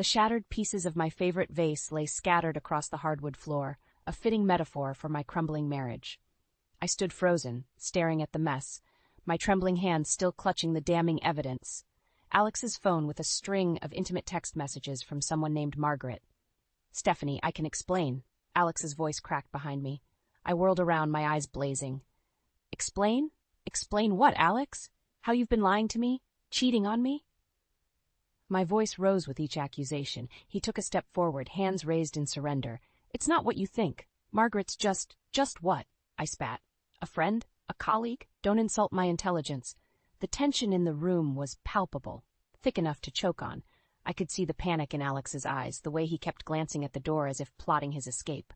The shattered pieces of my favorite vase lay scattered across the hardwood floor, a fitting metaphor for my crumbling marriage. I stood frozen, staring at the mess, my trembling hands still clutching the damning evidence. Alex's phone with a string of intimate text messages from someone named Margaret. "Stephanie, I can explain." Alex's voice cracked behind me. I whirled around, my eyes blazing. "Explain? Explain what, Alex? How you've been lying to me? Cheating on me?" My voice rose with each accusation. He took a step forward, hands raised in surrender. "It's not what you think. Margaret's just what?" I spat. "A friend? A colleague? Don't insult my intelligence." The tension in the room was palpable, thick enough to choke on. I could see the panic in Alex's eyes, the way he kept glancing at the door as if plotting his escape.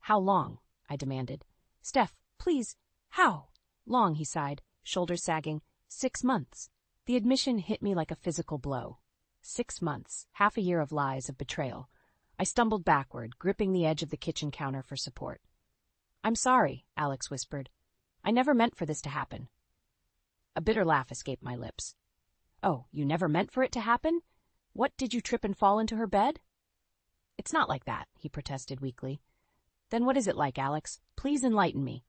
"How long?" I demanded. "Steph, please, how?" "Long," he sighed, shoulders sagging. 6 months. The admission hit me like a physical blow. 6 months, half a year of lies, of betrayal. I stumbled backward, gripping the edge of the kitchen counter for support. "I'm sorry," Alex whispered. "I never meant for this to happen." A bitter laugh escaped my lips. "Oh, you never meant for it to happen? What, did you trip and fall into her bed?" "It's not like that," he protested weakly. "Then what is it like, Alex? Please enlighten me."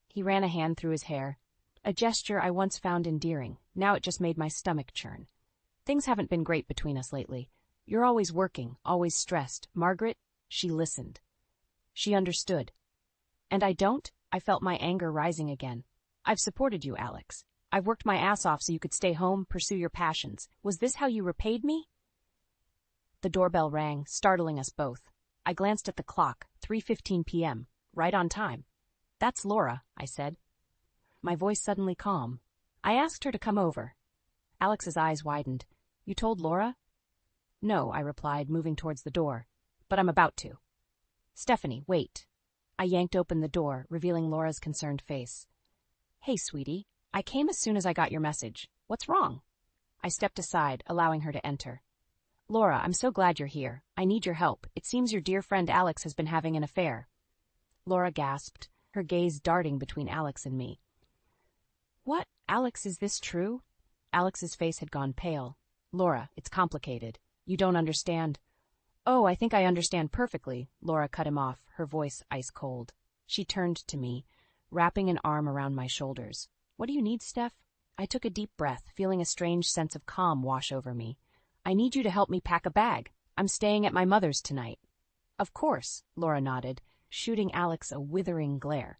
He ran a hand through his hair, a gesture I once found endearing. Now it just made my stomach churn. "Things haven't been great between us lately. You're always working, always stressed. Margaret," she listened. She understood. "And I don't?" I felt my anger rising again. "I've supported you, Alex. I've worked my ass off so you could stay home, pursue your passions. Was this how you repaid me?" The doorbell rang, startling us both. I glanced at the clock, 3:15 p.m., right on time. "That's Laura," I said. My voice suddenly calm. "I asked her to come over." Alex's eyes widened. "You told Laura?" "No," I replied, moving towards the door. "But I'm about to." "Stephanie, wait." I yanked open the door, revealing Laura's concerned face. "Hey, sweetie. I came as soon as I got your message. What's wrong?" I stepped aside, allowing her to enter. "Laura, I'm so glad you're here. I need your help. It seems your dear friend Alex has been having an affair." Laura gasped, her gaze darting between Alex and me. "What? Alex, is this true?" Alex's face had gone pale. "Laura, it's complicated. You don't understand." "Oh, I think I understand perfectly," Laura cut him off, her voice ice cold. She turned to me, wrapping an arm around my shoulders. "What do you need, Steph?" I took a deep breath, feeling a strange sense of calm wash over me. "I need you to help me pack a bag. I'm staying at my mother's tonight." "Of course," Laura nodded, shooting Alex a withering glare.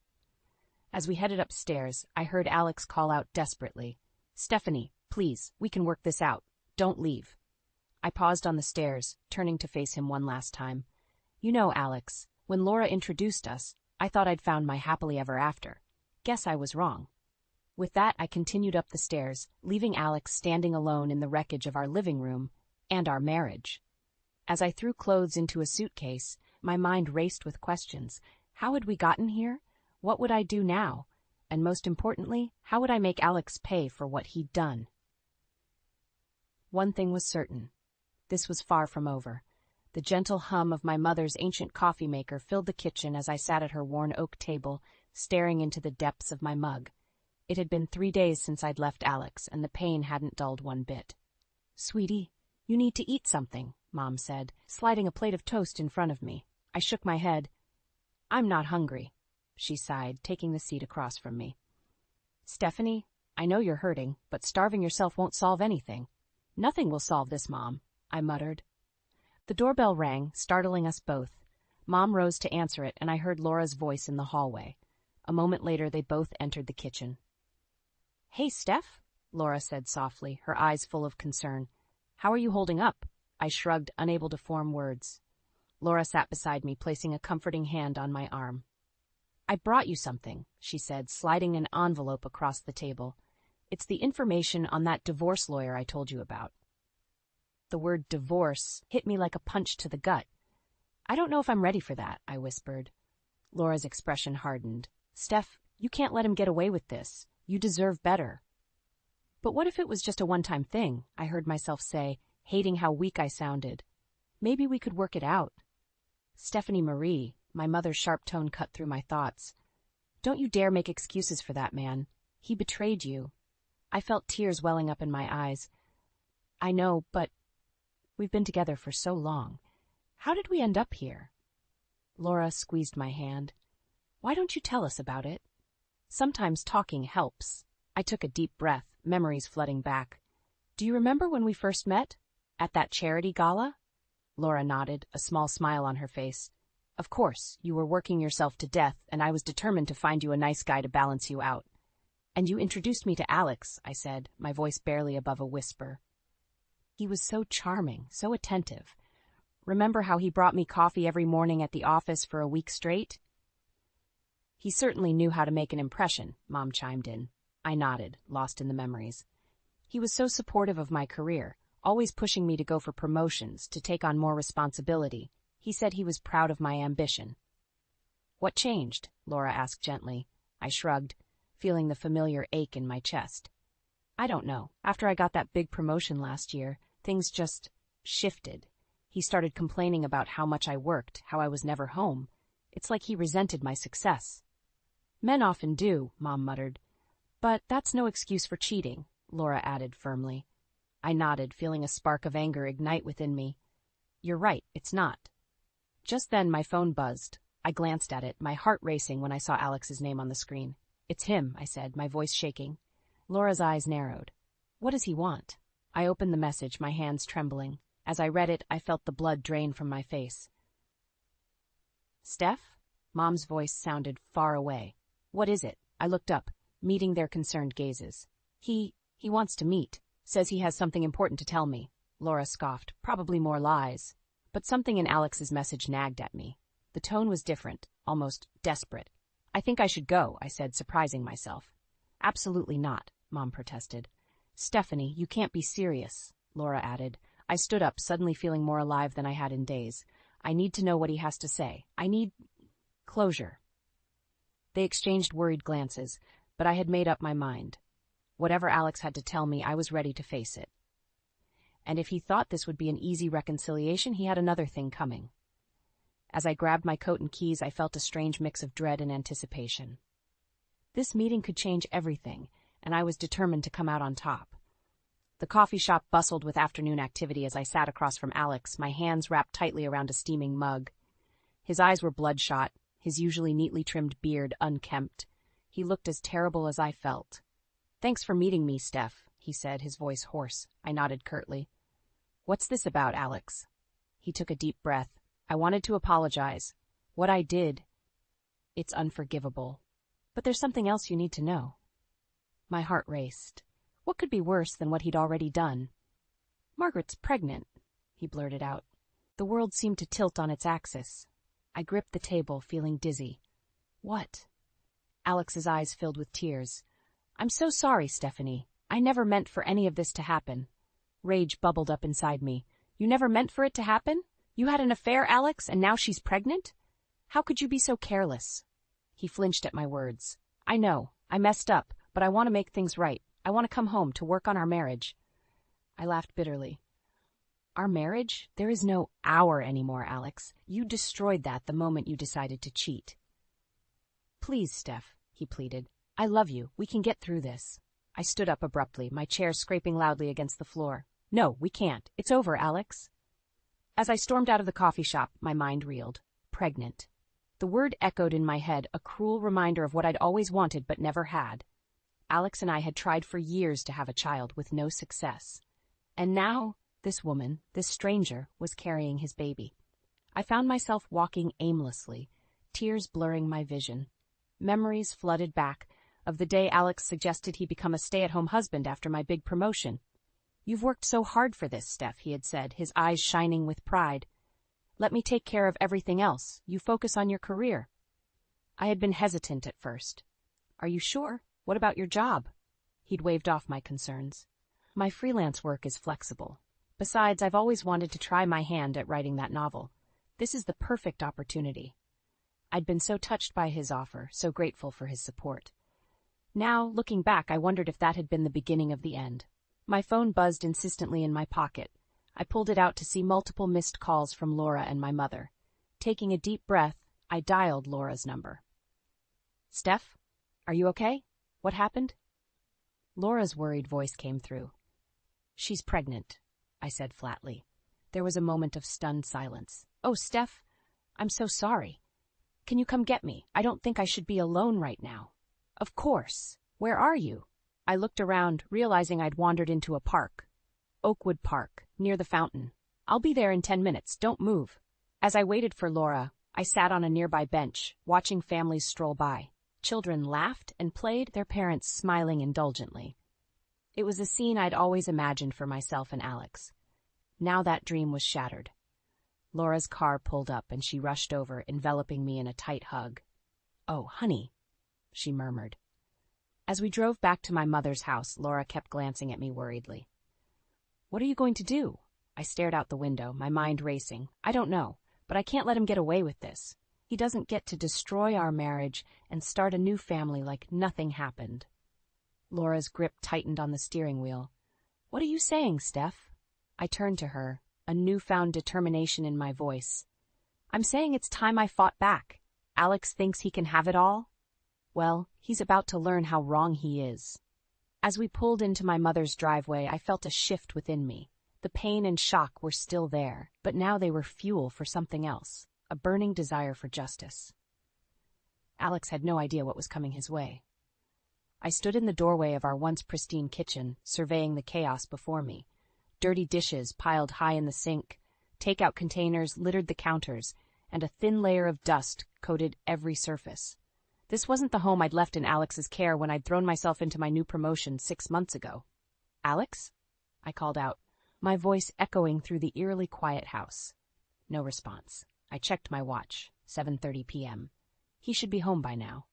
As we headed upstairs, I heard Alex call out desperately, "Stephanie, please, we can work this out. Don't leave." I paused on the stairs, turning to face him one last time. "You know, Alex, when Laura introduced us, I thought I'd found my happily ever after. Guess I was wrong." With that, I continued up the stairs, leaving Alex standing alone in the wreckage of our living room and our marriage. As I threw clothes into a suitcase, my mind raced with questions. How had we gotten here? What would I do now? And most importantly, how would I make Alex pay for what he'd done? One thing was certain. This was far from over. The gentle hum of my mother's ancient coffee maker filled the kitchen as I sat at her worn oak table, staring into the depths of my mug. It had been 3 days since I'd left Alex, and the pain hadn't dulled one bit. "Sweetie, you need to eat something," Mom said, sliding a plate of toast in front of me. I shook my head. "I'm not hungry," she sighed, taking the seat across from me. "Stephanie, I know you're hurting, but starving yourself won't solve anything." "Nothing will solve this, Mom," I muttered. The doorbell rang, startling us both. Mom rose to answer it, and I heard Laura's voice in the hallway. A moment later, they both entered the kitchen. "Hey, Steph," Laura said softly, her eyes full of concern. "How are you holding up?" I shrugged, unable to form words. Laura sat beside me, placing a comforting hand on my arm. "I brought you something," she said, sliding an envelope across the table. "It's the information on that divorce lawyer I told you about." The word divorce hit me like a punch to the gut. "I don't know if I'm ready for that," I whispered. Laura's expression hardened. "Steph, you can't let him get away with this. You deserve better." "But what if it was just a one-time thing?" I heard myself say, hating how weak I sounded. "Maybe we could work it out." "Stephanie Marie," my mother's sharp tone cut through my thoughts. "Don't you dare make excuses for that man. He betrayed you." I felt tears welling up in my eyes. "I know, but We've been together for so long. How did we end up here? Laura squeezed my hand. Why don't you tell us about it? Sometimes talking helps. I took a deep breath, memories flooding back. Do you remember when we first met? At that charity gala? Laura nodded, a small smile on her face. Of course, you were working yourself to death, and I was determined to find you a nice guy to balance you out. And you introduced me to Alex, I said, my voice barely above a whisper. He was so charming, so attentive. Remember how he brought me coffee every morning at the office for a week straight? He certainly knew how to make an impression, Mom chimed in. I nodded, lost in the memories. He was so supportive of my career, always pushing me to go for promotions, to take on more responsibility. He said he was proud of my ambition. What changed? Laura asked gently. I shrugged, feeling the familiar ache in my chest. I don't know. After I got that big promotion last year, things just shifted. He started complaining about how much I worked, how I was never home. It's like he resented my success. Men often do, Mom muttered. But that's no excuse for cheating, Laura added firmly. I nodded, feeling a spark of anger ignite within me. You're right, it's not. Just then my phone buzzed. I glanced at it, my heart racing when I saw Alex's name on the screen. It's him, I said, my voice shaking. Laura's eyes narrowed. What does he want? I opened the message, my hands trembling. As I read it, I felt the blood drain from my face. Steph? Mom's voice sounded far away. What is it? I looked up, meeting their concerned gazes. He wants to meet. Says he has something important to tell me. Laura scoffed. Probably more lies. But something in Alex's message nagged at me. The tone was different, almost desperate. I think I should go, I said, surprising myself. Absolutely not, Mom protested. Stephanie, you can't be serious, Laura added. I stood up, suddenly feeling more alive than I had in days. I need to know what he has to say. I need closure. They exchanged worried glances, but I had made up my mind. Whatever Alex had to tell me, I was ready to face it. And if he thought this would be an easy reconciliation, he had another thing coming. As I grabbed my coat and keys, I felt a strange mix of dread and anticipation. This meeting could change everything, and I was determined to come out on top. The coffee shop bustled with afternoon activity as I sat across from Alex, my hands wrapped tightly around a steaming mug. His eyes were bloodshot, his usually neatly trimmed beard unkempt. He looked as terrible as I felt. Thanks for meeting me, Steph, he said, his voice hoarse. I nodded curtly. What's this about, Alex? He took a deep breath. I wanted to apologize. What I did, it's unforgivable. But there's something else you need to know. My heart raced. What could be worse than what he'd already done? Margaret's pregnant, he blurted out. The world seemed to tilt on its axis. I gripped the table, feeling dizzy. What? Alex's eyes filled with tears. I'm so sorry, Stephanie. I never meant for any of this to happen. Rage bubbled up inside me. You never meant for it to happen? You had an affair, Alex, and now she's pregnant? How could you be so careless? He flinched at my words. I know, I messed up, but I want to make things right. I want to come home to work on our marriage. I laughed bitterly. Our marriage? There is no our anymore, Alex. You destroyed that the moment you decided to cheat. Please, Steph, he pleaded. I love you. We can get through this. I stood up abruptly, my chair scraping loudly against the floor. No, we can't. It's over, Alex. As I stormed out of the coffee shop, my mind reeled. Pregnant. The word echoed in my head, a cruel reminder of what I'd always wanted but never had. Alex and I had tried for years to have a child with no success. And now, this woman, this stranger, was carrying his baby. I found myself walking aimlessly, tears blurring my vision. Memories flooded back of the day Alex suggested he become a stay-at-home husband after my big promotion. You've worked so hard for this, Steph, he had said, his eyes shining with pride. Let me take care of everything else. You focus on your career. I had been hesitant at first. Are you sure? What about your job? He'd waved off my concerns. My freelance work is flexible. Besides, I've always wanted to try my hand at writing that novel. This is the perfect opportunity. I'd been so touched by his offer, so grateful for his support. Now, looking back, I wondered if that had been the beginning of the end. My phone buzzed insistently in my pocket. I pulled it out to see multiple missed calls from Laura and my mother. Taking a deep breath, I dialed Laura's number. Steph, are you okay? What happened? Laura's worried voice came through. She's pregnant, I said flatly. There was a moment of stunned silence. "Oh, Steph, I'm so sorry. Can you come get me? I don't think I should be alone right now." "Of course. Where are you?" I looked around, realizing I'd wandered into a park. Oakwood Park, near the fountain. "I'll be there in 10 minutes. Don't move." As I waited for Laura, I sat on a nearby bench, watching families stroll by. Children laughed and played, their parents smiling indulgently. It was a scene I'd always imagined for myself and Alex. Now that dream was shattered. Laura's car pulled up and she rushed over, enveloping me in a tight hug. "Oh, honey," she murmured. As we drove back to my mother's house, Laura kept glancing at me worriedly. "What are you going to do?" I stared out the window, my mind racing. "I don't know, but I can't let him get away with this. He doesn't get to destroy our marriage and start a new family like nothing happened." Laura's grip tightened on the steering wheel. "What are you saying, Steph?" I turned to her, a newfound determination in my voice. "I'm saying it's time I fought back. Alex thinks he can have it all? Well, he's about to learn how wrong he is." As we pulled into my mother's driveway, I felt a shift within me. The pain and shock were still there, but now they were fuel for something else, a burning desire for justice. Alex had no idea what was coming his way. I stood in the doorway of our once pristine kitchen, surveying the chaos before me. Dirty dishes piled high in the sink, takeout containers littered the counters, and a thin layer of dust coated every surface. This wasn't the home I'd left in Alex's care when I'd thrown myself into my new promotion 6 months ago. "Alex?" I called out, my voice echoing through the eerily quiet house. No response. I checked my watch, 7:30 p.m. He should be home by now.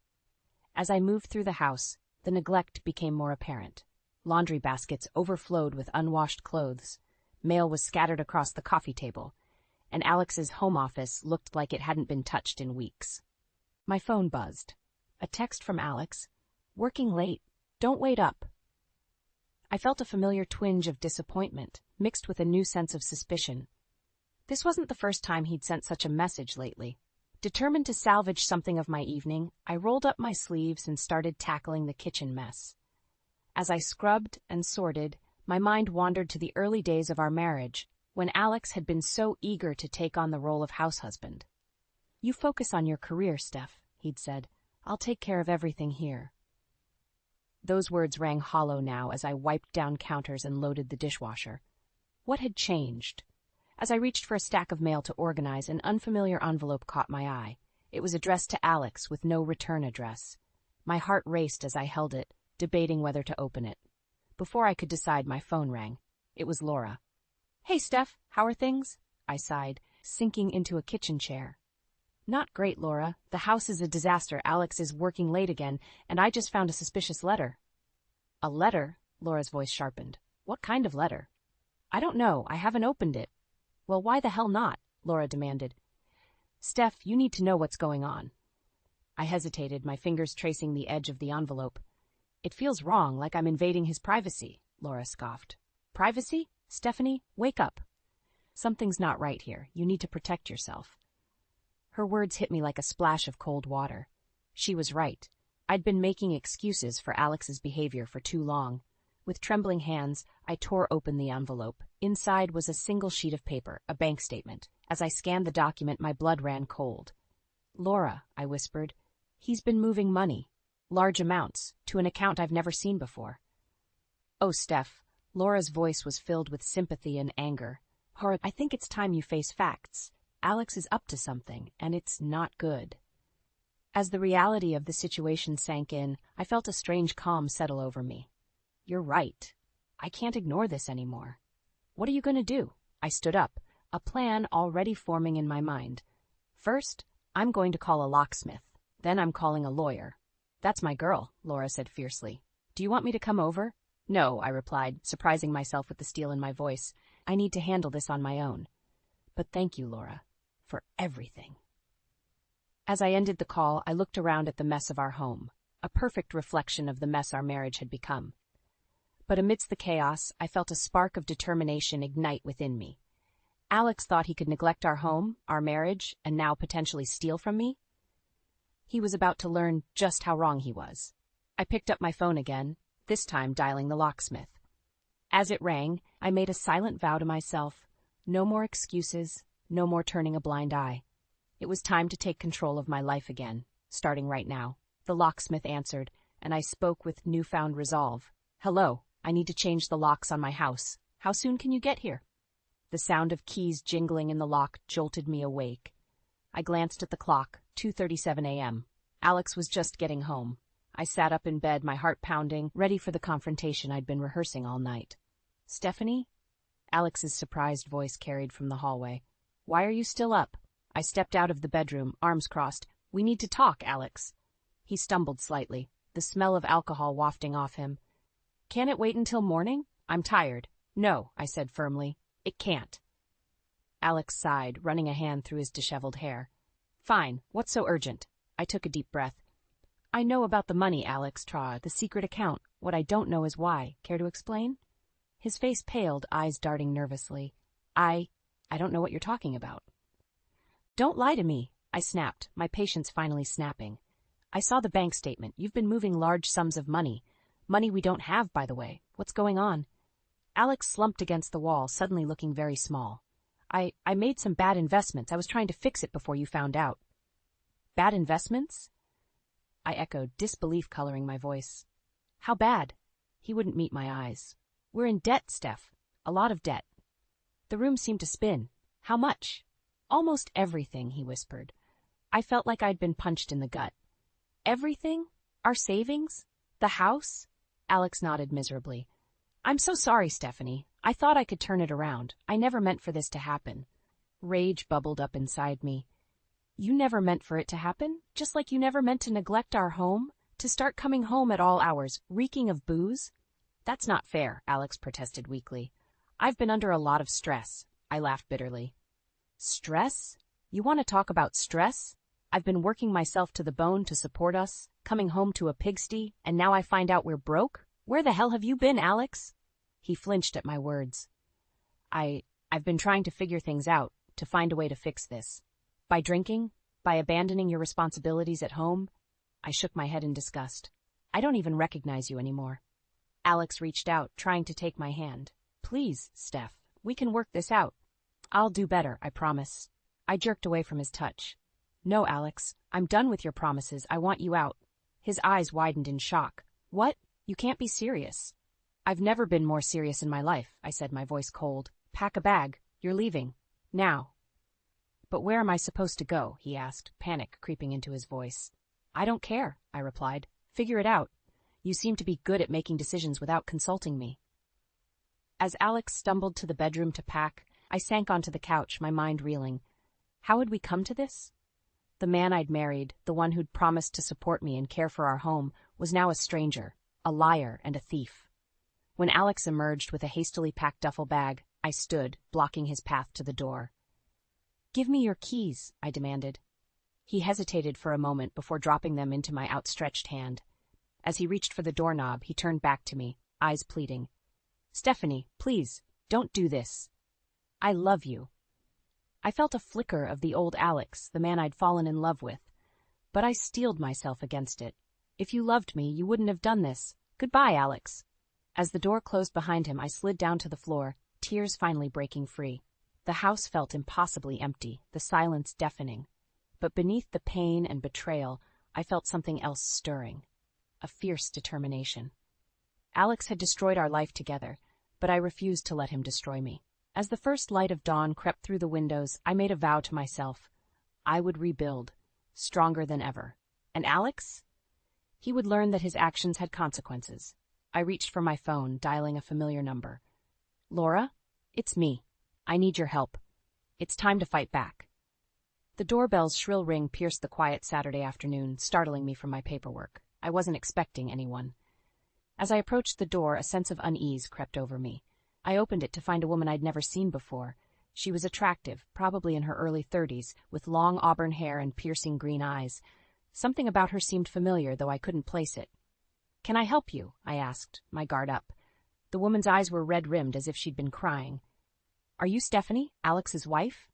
As I moved through the house, the neglect became more apparent. Laundry baskets overflowed with unwashed clothes. Mail was scattered across the coffee table, and Alex's home office looked like it hadn't been touched in weeks. My phone buzzed. A text from Alex. "Working late. Don't wait up." I felt a familiar twinge of disappointment, mixed with a new sense of suspicion. This wasn't the first time he'd sent such a message lately. Determined to salvage something of my evening, I rolled up my sleeves and started tackling the kitchen mess. As I scrubbed and sorted, my mind wandered to the early days of our marriage, when Alex had been so eager to take on the role of house husband. "You focus on your career, Steph," he'd said. "I'll take care of everything here." Those words rang hollow now as I wiped down counters and loaded the dishwasher. What had changed? As I reached for a stack of mail to organize, an unfamiliar envelope caught my eye. It was addressed to Alex with no return address. My heart raced as I held it, debating whether to open it. Before I could decide, my phone rang. It was Laura. "Hey, Steph, how are things?" I sighed, sinking into a kitchen chair. "Not great, Laura. The house is a disaster. Alex is working late again, and I just found a suspicious letter." "A letter?" Laura's voice sharpened. "What kind of letter?" "I don't know. I haven't opened it." "Well, why the hell not?" Laura demanded. "Steph, you need to know what's going on." I hesitated, my fingers tracing the edge of the envelope. "It feels wrong, like I'm invading his privacy," Laura scoffed. "Privacy? Stephanie, wake up. Something's not right here. You need to protect yourself." Her words hit me like a splash of cold water. She was right. I'd been making excuses for Alex's behavior for too long. With trembling hands, I tore open the envelope. Inside was a single sheet of paper, a bank statement. As I scanned the document, my blood ran cold. "Laura," I whispered, "he's been moving money, large amounts, to an account I've never seen before." "Oh, Steph." Laura's voice was filled with sympathy and anger. "I think it's time you face facts. Alex is up to something, and it's not good." As the reality of the situation sank in, I felt a strange calm settle over me. You're right. I can't ignore this anymore. "What are you going to do?" I stood up, a plan already forming in my mind. "First, I'm going to call a locksmith. Then I'm calling a lawyer." "That's my girl," Laura said fiercely. "Do you want me to come over?" "No," I replied, surprising myself with the steel in my voice. "I need to handle this on my own. But thank you, Laura, for everything." As I ended the call, I looked around at the mess of our home, a perfect reflection of the mess our marriage had become. But amidst the chaos, I felt a spark of determination ignite within me. Alex thought he could neglect our home, our marriage, and now potentially steal from me. He was about to learn just how wrong he was. I picked up my phone again, this time dialing the locksmith. As it rang, I made a silent vow to myself, No more excuses, no more turning a blind eye. It was time to take control of my life again, starting right now. The locksmith answered, and I spoke with newfound resolve. "Hello, I need to change the locks on my house. How soon can you get here?" The sound of keys jingling in the lock jolted me awake. I glanced at the clock, 2:37 a.m. Alex was just getting home. I sat up in bed, my heart pounding, ready for the confrontation I'd been rehearsing all night. "Stephanie?" Alex's surprised voice carried from the hallway. "Why are you still up?" I stepped out of the bedroom, arms crossed. "We need to talk, Alex." He stumbled slightly, the smell of alcohol wafting off him. "Can it wait until morning? I'm tired." "No," I said firmly. "It can't." Alex sighed, running a hand through his disheveled hair. "Fine. What's so urgent?" I took a deep breath. "I know about the money, Alex Tra, the secret account. What I don't know is why. Care to explain?" His face paled, eyes darting nervously. I don't know what you're talking about." "Don't lie to me," I snapped, my patience finally snapping. "I saw the bank statement. You've been moving large sums of money. Money we don't have, by the way. What's going on?" Alex slumped against the wall, suddenly looking very small. I made some bad investments. I was trying to fix it before you found out." "Bad investments?" I echoed, disbelief coloring my voice. "How bad?" He wouldn't meet my eyes. "We're in debt, Steph. A lot of debt." The room seemed to spin. "How much?" "Almost everything," he whispered. I felt like I'd been punched in the gut. "Everything? Our savings? The house?" Alex nodded miserably. "I'm so sorry, Stephanie. I thought I could turn it around. I never meant for this to happen." Rage bubbled up inside me. "You never meant for it to happen? Just like you never meant to neglect our home? To start coming home at all hours, reeking of booze?" "That's not fair," Alex protested weakly. "I've been under a lot of stress." I laughed bitterly. "Stress? You want to talk about stress? I've been working myself to the bone to support us, coming home to a pigsty, and now I find out we're broke? Where the hell have you been, Alex?" He flinched at my words. I've been trying to figure things out, to find a way to fix this. By drinking? By abandoning your responsibilities at home? I shook my head in disgust. "I don't even recognize you anymore." Alex reached out, trying to take my hand. "Please, Steph, we can work this out." "I'll do better, I promise." I jerked away from his touch. "No, Alex, I'm done with your promises. I want you out." His eyes widened in shock. "What? You can't be serious." "I've never been more serious in my life," I said, my voice cold. "Pack a bag. You're leaving. Now." "But where am I supposed to go?" he asked, panic creeping into his voice. "I don't care," I replied. "Figure it out. You seem to be good at making decisions without consulting me." As Alex stumbled to the bedroom to pack, I sank onto the couch, my mind reeling. How had we come to this? The man I'd married, the one who'd promised to support me and care for our home, was now a stranger, a liar and a thief. When Alex emerged with a hastily packed duffel bag, I stood, blocking his path to the door. "Give me your keys," I demanded. He hesitated for a moment before dropping them into my outstretched hand. As he reached for the doorknob, he turned back to me, eyes pleading. "Stephanie, please, don't do this. I love you." I felt a flicker of the old Alex, the man I'd fallen in love with, but I steeled myself against it. "If you loved me, you wouldn't have done this. Goodbye, Alex." As the door closed behind him, I slid down to the floor, tears finally breaking free. The house felt impossibly empty, the silence deafening. But beneath the pain and betrayal, I felt something else stirring. A fierce determination. Alex had destroyed our life together, but I refused to let him destroy me. As the first light of dawn crept through the windows, I made a vow to myself. I would rebuild, stronger than ever. And Alex? He would learn that his actions had consequences. I reached for my phone, dialing a familiar number. "Laura? It's me. I need your help. It's time to fight back." The doorbell's shrill ring pierced the quiet Saturday afternoon, startling me from my paperwork. I wasn't expecting anyone. As I approached the door, a sense of unease crept over me. I opened it to find a woman I'd never seen before. She was attractive, probably in her early 30s, with long auburn hair and piercing green eyes. Something about her seemed familiar, though I couldn't place it. "Can I help you?" I asked, my guard up. The woman's eyes were red-rimmed, as if she'd been crying. "Are you Stephanie, Alex's wife?"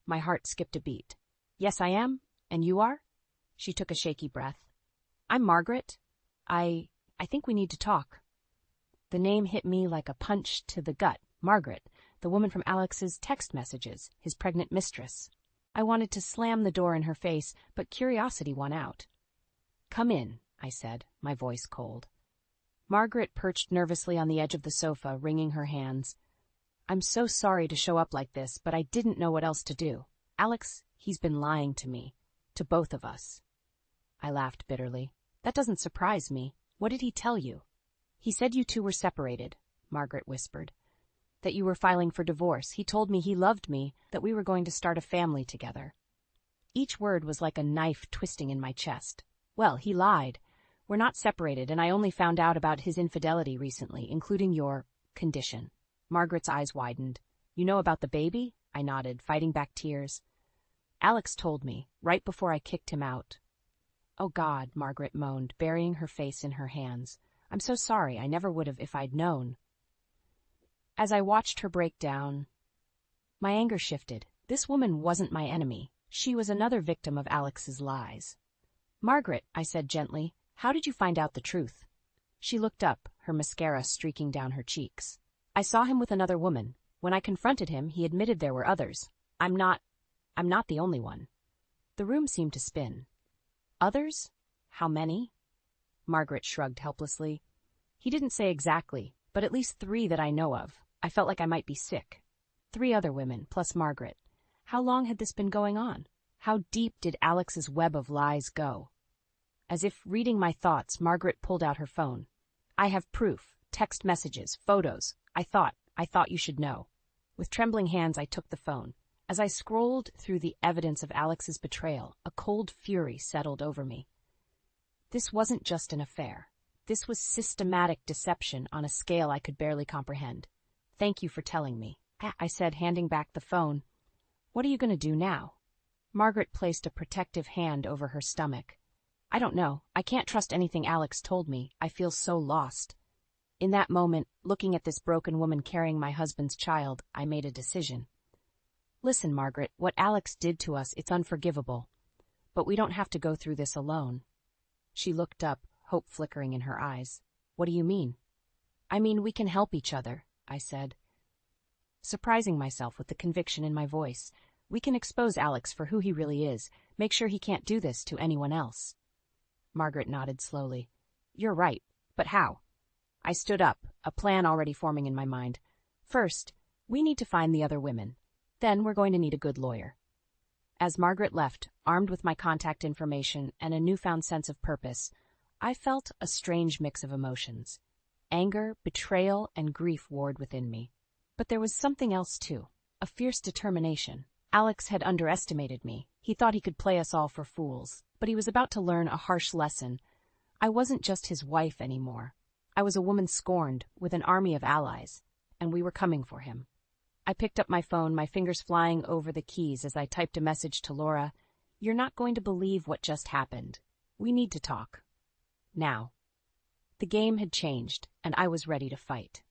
My heart skipped a beat. "Yes, I am. And you are?" She took a shaky breath. "I'm Margaret. I think we need to talk." The name hit me like a punch to the gut. Margaret, the woman from Alex's text messages, his pregnant mistress. I wanted to slam the door in her face, but curiosity won out. "Come in," I said, my voice cold. Margaret perched nervously on the edge of the sofa, wringing her hands. "I'm so sorry to show up like this, but I didn't know what else to do. Alex, he's been lying to me, to both of us." I laughed bitterly. "That doesn't surprise me. What did he tell you?" "He said you two were separated," Margaret whispered. "That you were filing for divorce. He told me he loved me, that we were going to start a family together." Each word was like a knife twisting in my chest. "Well, he lied. We're not separated, and I only found out about his infidelity recently, including your condition." Margaret's eyes widened. "You know about the baby?" I nodded, fighting back tears. "Alex told me, right before I kicked him out." "Oh God," Margaret moaned, burying her face in her hands. "I'm so sorry. I never would have if I'd known." As I watched her break down, my anger shifted. This woman wasn't my enemy. She was another victim of Alex's lies. "Margaret," I said gently, "how did you find out the truth?" She looked up, her mascara streaking down her cheeks. "I saw him with another woman. When I confronted him, he admitted there were others. I'm not the only one." The room seemed to spin. "Others? How many?" Margaret shrugged helplessly. "He didn't say exactly, but at least 3 that I know of. I felt like I might be sick. 3 other women, plus Margaret. How long had this been going on? How deep did Alex's web of lies go?" As if reading my thoughts, Margaret pulled out her phone. "I have proof, text messages, photos. I thought you should know." With trembling hands, I took the phone. As I scrolled through the evidence of Alex's betrayal, a cold fury settled over me. This wasn't just an affair. This was systematic deception on a scale I could barely comprehend. "Thank you for telling me," I said, handing back the phone. "What are you going to do now?" Margaret placed a protective hand over her stomach. "I don't know. I can't trust anything Alex told me. I feel so lost." In that moment, looking at this broken woman carrying my husband's child, I made a decision. "Listen, Margaret, what Alex did to us, it's unforgivable. But we don't have to go through this alone." She looked up, hope flickering in her eyes. "What do you mean?" "I mean, we can help each other," I said, surprising myself with the conviction in my voice. "We can expose Alex for who he really is, make sure he can't do this to anyone else." Margaret nodded slowly. "You're right, but how?" I stood up, a plan already forming in my mind. "First, we need to find the other women. Then we're going to need a good lawyer." As Margaret left, armed with my contact information and a newfound sense of purpose, I felt a strange mix of emotions. Anger, betrayal, and grief warred within me. But there was something else too, a fierce determination. Alex had underestimated me. He thought he could play us all for fools, but he was about to learn a harsh lesson. I wasn't just his wife anymore. I was a woman scorned, with an army of allies, and we were coming for him. I picked up my phone, my fingers flying over the keys as I typed a message to Laura. "You're not going to believe what just happened. We need to talk. Now." The game had changed, and I was ready to fight.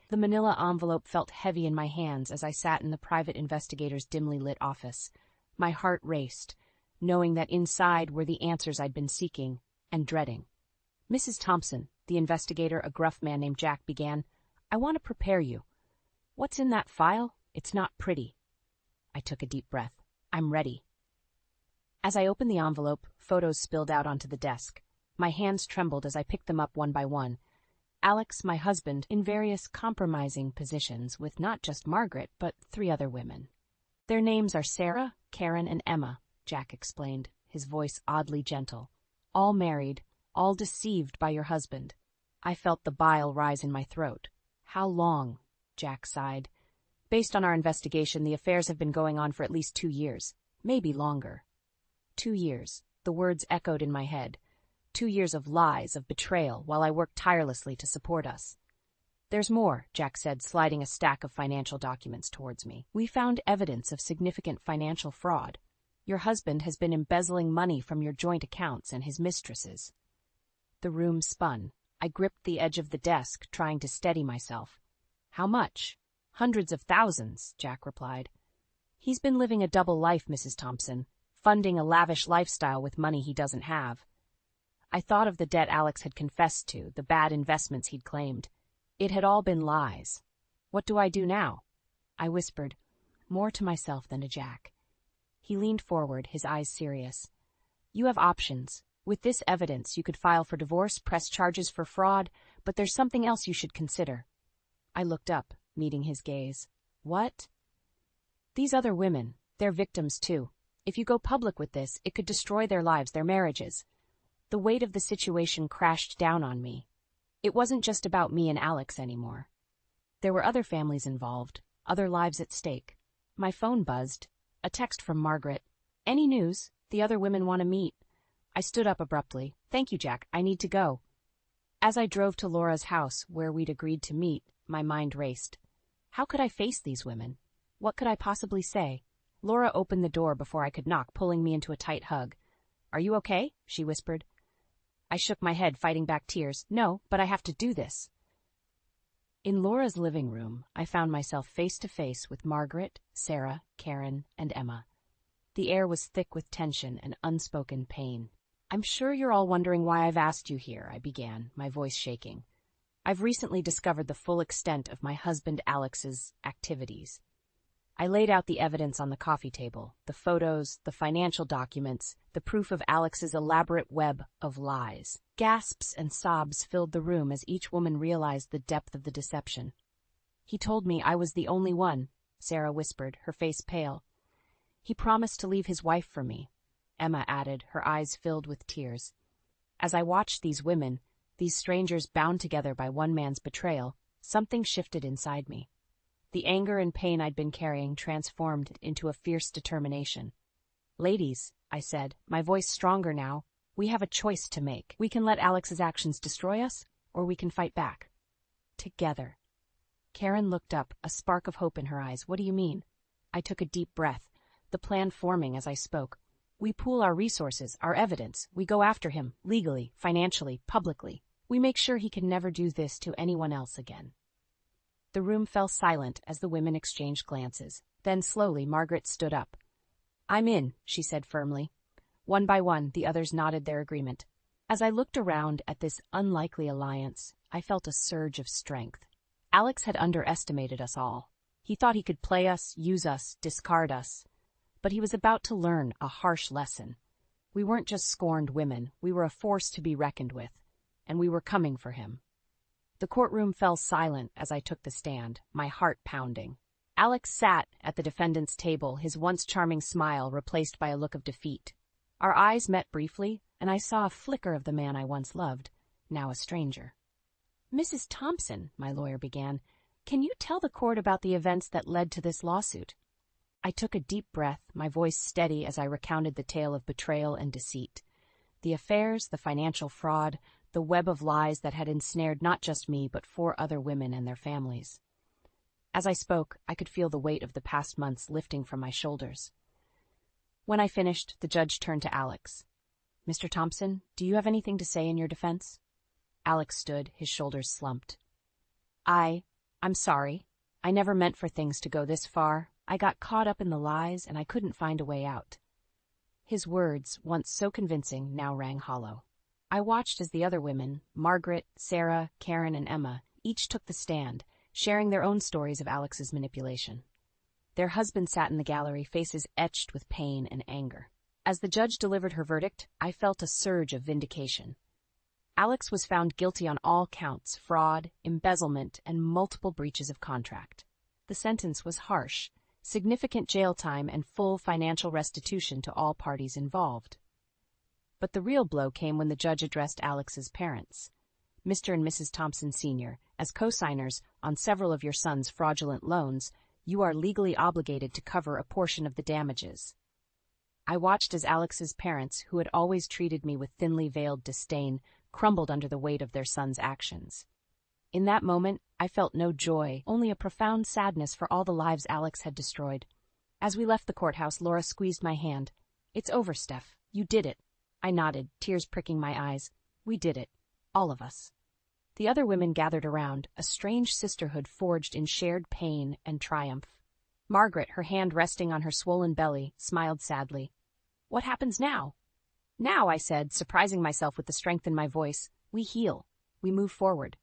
The manila envelope felt heavy in my hands as I sat in the private investigator's dimly lit office. My heart raced, knowing that inside were the answers I'd been seeking and dreading. "Mrs. Thompson," the investigator, a gruff man named Jack, began, "I want to prepare you. What's in that file? It's not pretty." I took a deep breath. "I'm ready." As I opened the envelope, photos spilled out onto the desk. My hands trembled as I picked them up one by one. Alex, my husband, in various compromising positions with not just Margaret, but 3 other women. "Their names are Sarah, Karen, and Emma," Jack explained, his voice oddly gentle. "All married, all deceived by your husband." I felt the bile rise in my throat. "How long?" Jack sighed. "Based on our investigation, the affairs have been going on for at least 2 years, maybe longer." 2 years, the words echoed in my head. 2 years of lies, of betrayal, while I worked tirelessly to support us. "There's more," Jack said, sliding a stack of financial documents towards me. "We found evidence of significant financial fraud. Your husband has been embezzling money from your joint accounts and his mistresses." The room spun. I gripped the edge of the desk, trying to steady myself. "How much?" "Hundreds of thousands," Jack replied. "He's been living a double life, Mrs. Thompson, funding a lavish lifestyle with money he doesn't have." I thought of the debt Alex had confessed to, the bad investments he'd claimed. It had all been lies. "What do I do now?" I whispered, more to myself than to Jack. He leaned forward, his eyes serious. You have options. With this evidence, you could file for divorce, press charges for fraud, but there's something else you should consider. I looked up, meeting his gaze. What? These other women, they're victims too. If you go public with this, it could destroy their lives, their marriages. The weight of the situation crashed down on me. It wasn't just about me and Alex anymore. There were other families involved, other lives at stake. My phone buzzed. A text from Margaret. Any news? The other women want to meet. I stood up abruptly. Thank you, Jack. I need to go. As I drove to Laura's house, where we'd agreed to meet, my mind raced. How could I face these women? What could I possibly say? Laura opened the door before I could knock, pulling me into a tight hug. Are you okay? She whispered. I shook my head, fighting back tears. No, but I have to do this. In Laura's living room, I found myself face to face with Margaret, Sarah, Karen, and Emma. The air was thick with tension and unspoken pain. I'm sure you're all wondering why I've asked you here, I began, my voice shaking. I've recently discovered the full extent of my husband Alex's activities. I laid out the evidence on the coffee table, the photos, the financial documents, the proof of Alex's elaborate web of lies. Gasps and sobs filled the room as each woman realized the depth of the deception. He told me I was the only one, Sarah whispered, her face pale. He promised to leave his wife for me, Emma added, her eyes filled with tears. As I watched these women, these strangers bound together by one man's betrayal, something shifted inside me. The anger and pain I'd been carrying transformed into a fierce determination. Ladies, I said, my voice stronger now, we have a choice to make. We can let Alex's actions destroy us, or we can fight back. Together. Karen looked up, a spark of hope in her eyes. What do you mean? I took a deep breath, the plan forming as I spoke. We pool our resources, our evidence. We go after him, legally, financially, publicly. We make sure he can never do this to anyone else again. The room fell silent as the women exchanged glances. Then slowly Margaret stood up. I'm in, she said firmly. One by one, the others nodded their agreement. As I looked around at this unlikely alliance, I felt a surge of strength. Alex had underestimated us all. He thought he could play us, use us, discard us. But he was about to learn a harsh lesson. We weren't just scorned women, we were a force to be reckoned with, and we were coming for him. The courtroom fell silent as I took the stand, my heart pounding. Alex sat at the defendant's table, his once charming smile replaced by a look of defeat. Our eyes met briefly, and I saw a flicker of the man I once loved, now a stranger. Mrs. Thompson, my lawyer began, can you tell the court about the events that led to this lawsuit? I took a deep breath, my voice steady as I recounted the tale of betrayal and deceit. The affairs, the financial fraud, the web of lies that had ensnared not just me but 4 other women and their families. As I spoke, I could feel the weight of the past months lifting from my shoulders. When I finished, the judge turned to Alex. Mr. Thompson, do you have anything to say in your defense? Alex stood, his shoulders slumped. I'm sorry. I never meant for things to go this far. I got caught up in the lies, and I couldn't find a way out. His words, once so convincing, now rang hollow. I watched as the other women, Margaret, Sarah, Karen, and Emma, each took the stand, sharing their own stories of Alex's manipulation. Their husbands sat in the gallery, faces etched with pain and anger. As the judge delivered her verdict, I felt a surge of vindication. Alex was found guilty on all counts: fraud, embezzlement, and multiple breaches of contract. The sentence was harsh: significant jail time and full financial restitution to all parties involved. But the real blow came when the judge addressed Alex's parents. Mr. and Mrs. Thompson Sr., as co-signers on several of your son's fraudulent loans, you are legally obligated to cover a portion of the damages. I watched as Alex's parents, who had always treated me with thinly veiled disdain, crumbled under the weight of their son's actions. In that moment, I felt no joy, only a profound sadness for all the lives Alex had destroyed. As we left the courthouse, Laura squeezed my hand. It's over, Steph. You did it. I nodded, tears pricking my eyes. We did it. All of us. The other women gathered around, a strange sisterhood forged in shared pain and triumph. Margaret, her hand resting on her swollen belly, smiled sadly. What happens now? Now, I said, surprising myself with the strength in my voice, we heal. We move forward.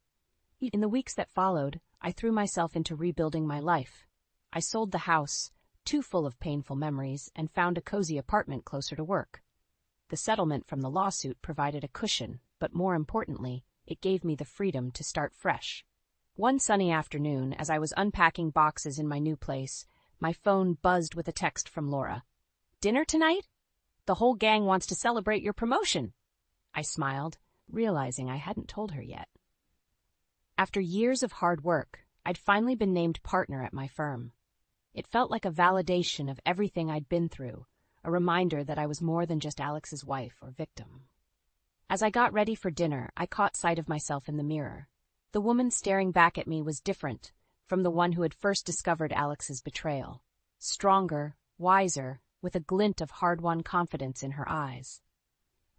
In the weeks that followed, I threw myself into rebuilding my life. I sold the house, too full of painful memories, and found a cozy apartment closer to work. The settlement from the lawsuit provided a cushion, but more importantly, it gave me the freedom to start fresh. One sunny afternoon, as I was unpacking boxes in my new place, my phone buzzed with a text from Laura. "Dinner tonight? The whole gang wants to celebrate your promotion." I smiled, realizing I hadn't told her yet. After years of hard work, I'd finally been named partner at my firm. It felt like a validation of everything I'd been through, a reminder that I was more than just Alex's wife or victim. As I got ready for dinner, I caught sight of myself in the mirror. The woman staring back at me was different from the one who had first discovered Alex's betrayal. Stronger, wiser, with a glint of hard-won confidence in her eyes.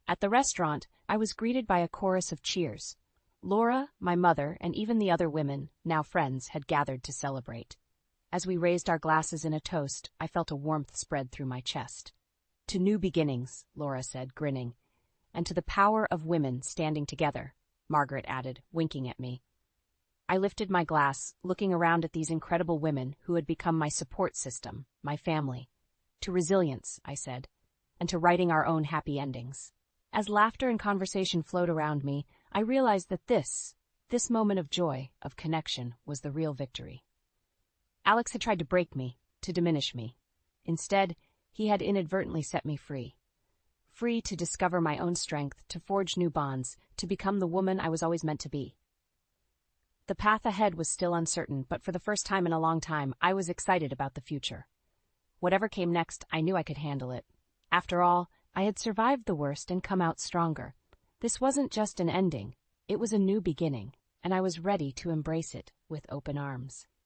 At the restaurant, I was greeted by a chorus of cheers. Laura, my mother, and even the other women, now friends, had gathered to celebrate. As we raised our glasses in a toast, I felt a warmth spread through my chest. "To new beginnings," Laura said, grinning. "And to the power of women standing together," Margaret added, winking at me. I lifted my glass, looking around at these incredible women who had become my support system, my family. "To resilience," I said, "and to writing our own happy endings." As laughter and conversation flowed around me, I realized that this moment of joy, of connection, was the real victory. Alex had tried to break me, to diminish me. Instead, he had inadvertently set me free. Free to discover my own strength, to forge new bonds, to become the woman I was always meant to be. The path ahead was still uncertain, but for the first time in a long time, I was excited about the future. Whatever came next, I knew I could handle it. After all, I had survived the worst and come out stronger. This wasn't just an ending, it was a new beginning, and I was ready to embrace it with open arms.